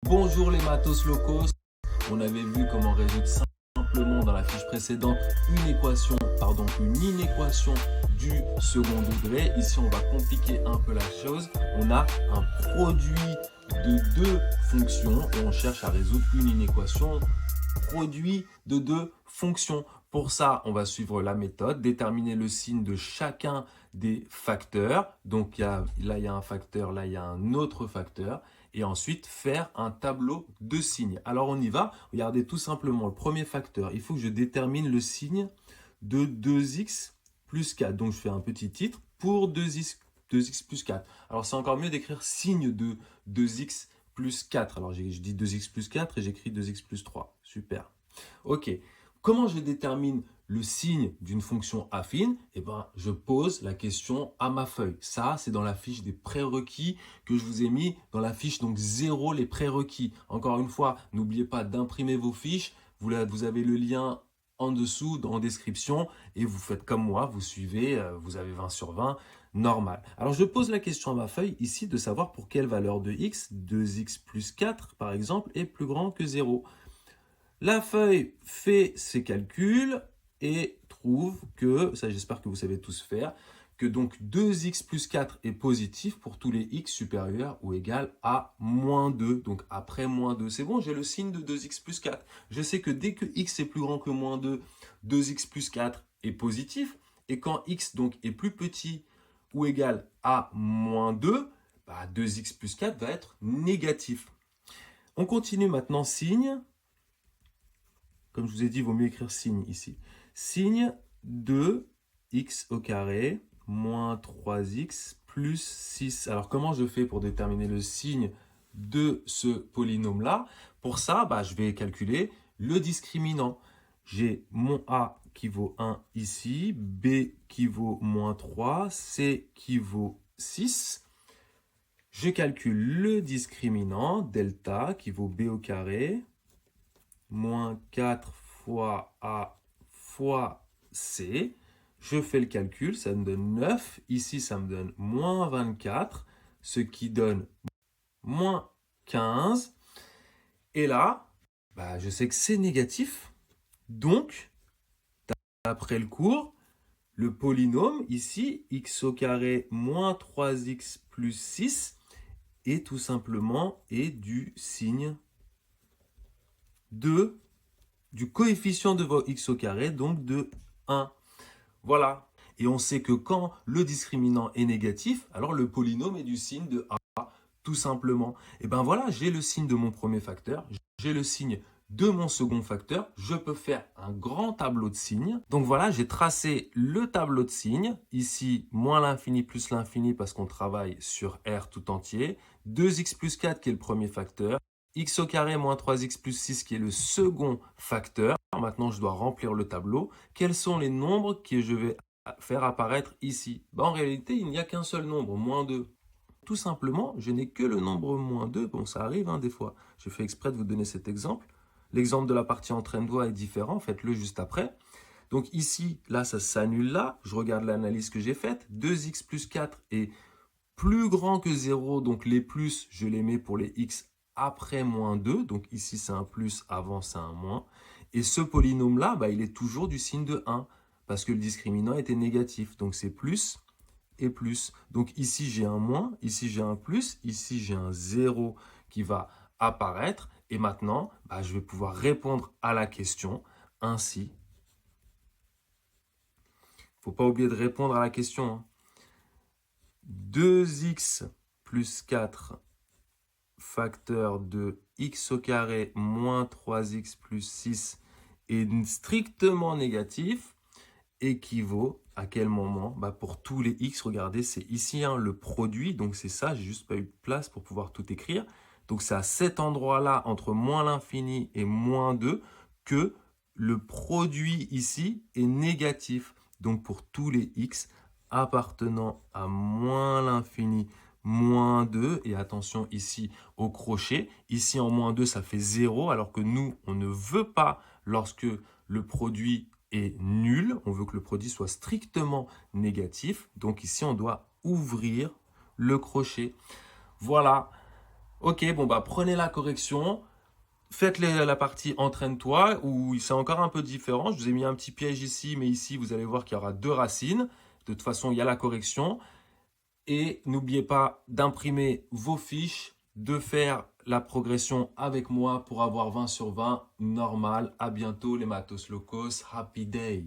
Bonjour les matos locaux. On avait vu comment résoudre simplement dans la fiche précédente une inéquation du second degré. Ici, on va compliquer un peu la chose. On a un produit de deux fonctions et on cherche à résoudre une inéquation produit de deux fonctions. Pour ça, on va suivre la méthode, déterminer le signe de chacun des facteurs. Donc là, il y a un facteur, là, il y a un autre facteur. Et ensuite, faire un tableau de signes. Alors, on y va. Regardez tout simplement le premier facteur. Il faut que je détermine le signe de 2x plus 4. Donc, je fais un petit titre pour 2x plus 4. Alors, c'est encore mieux d'écrire signe de 2x plus 4. Alors, je dis 2x plus 4 et j'écris 2x plus 3. Super. Ok. Comment je détermine le signe d'une fonction affine? Eh bien, je pose la question à ma feuille. Ça, c'est dans la fiche des prérequis que je vous ai mis dans la fiche donc 0, les prérequis. Encore une fois, n'oubliez pas d'imprimer vos fiches. Vous avez le lien en dessous, en description, et vous faites comme moi, vous suivez, vous avez 20 sur 20, normal. Alors, je pose la question à ma feuille ici de savoir pour quelle valeur de x, 2x plus 4, par exemple, est plus grand que 0. La feuille fait ses calculs et trouve que, ça j'espère que vous savez tous faire, que donc 2x plus 4 est positif pour tous les x supérieurs ou égal à moins 2. Donc après moins 2, c'est bon, j'ai le signe de 2x plus 4. Je sais que dès que x est plus grand que moins 2, 2x plus 4 est positif. Et quand x donc est plus petit ou égal à moins 2, 2x plus 4 va être négatif. On continue maintenant signe. Comme je vous ai dit, il vaut mieux écrire signe ici. Signe de x au carré moins 3x plus 6. Alors, comment je fais pour déterminer le signe de ce polynôme-là? Pour ça, je vais calculer le discriminant. J'ai mon a qui vaut 1 ici, b qui vaut moins 3, c qui vaut 6. Je calcule le discriminant, delta, qui vaut b au carré, moins 4 fois A fois C. Je fais le calcul, ça me donne 9. Ici, ça me donne moins 24, ce qui donne moins 15. Et là, je sais que c'est négatif. Donc, d'après le cours, le polynôme, ici, x au carré moins 3x plus 6, est tout simplement du signe du coefficient de vos x au carré, donc de 1. Voilà. Et on sait que quand le discriminant est négatif, alors le polynôme est du signe de a, tout simplement. Et bien voilà, j'ai le signe de mon premier facteur, j'ai le signe de mon second facteur, je peux faire un grand tableau de signes. Donc voilà, j'ai tracé le tableau de signes. Ici, moins l'infini plus l'infini parce qu'on travaille sur R tout entier. 2x plus 4 qui est le premier facteur. X au carré moins 3x plus 6 qui est le second facteur. Maintenant, je dois remplir le tableau. Quels sont les nombres que je vais faire apparaître ici? En réalité, il n'y a qu'un seul nombre, moins 2. Tout simplement, je n'ai que le nombre moins 2. Bon, ça arrive des fois. Je fais exprès de vous donner cet exemple. L'exemple de la partie entraîne-toi est différent. Faites-le juste après. Donc ici, là, ça s'annule là. Je regarde l'analyse que j'ai faite. 2x plus 4 est plus grand que 0. Donc les plus, je les mets pour les x après moins 2. Donc ici, c'est un plus, avant, c'est un moins. Et ce polynôme-là, il est toujours du signe de 1 parce que le discriminant était négatif. Donc c'est plus et plus. Donc ici, j'ai un moins, ici, j'ai un plus, ici, j'ai un 0 qui va apparaître. Et maintenant, je vais pouvoir répondre à la question ainsi. Il ne faut pas oublier de répondre à la question. 2x plus 4 facteur de x au carré moins 3x plus 6 est strictement négatif, équivaut à quel moment? Pour tous les x, regardez, c'est ici le produit, donc c'est ça, j'ai juste pas eu de place pour pouvoir tout écrire. Donc c'est à cet endroit-là, entre moins l'infini et moins 2, que le produit ici est négatif. Donc pour tous les x appartenant à moins l'infini, moins 2, et attention ici au crochet, ici en moins 2 ça fait 0, alors que nous on ne veut pas lorsque le produit est nul, on veut que le produit soit strictement négatif, donc ici on doit ouvrir le crochet. Voilà, Ok, bon bah prenez la correction. Faites la partie entraîne-toi où c'est encore un peu différent. Je vous ai mis un petit piège ici, mais ici, vous allez voir qu'il y aura deux racines. De toute façon, il y a la correction. Et n'oubliez pas d'imprimer vos fiches, de faire la progression avec moi pour avoir 20 sur 20 normal. À bientôt les mathos locos. Happy day!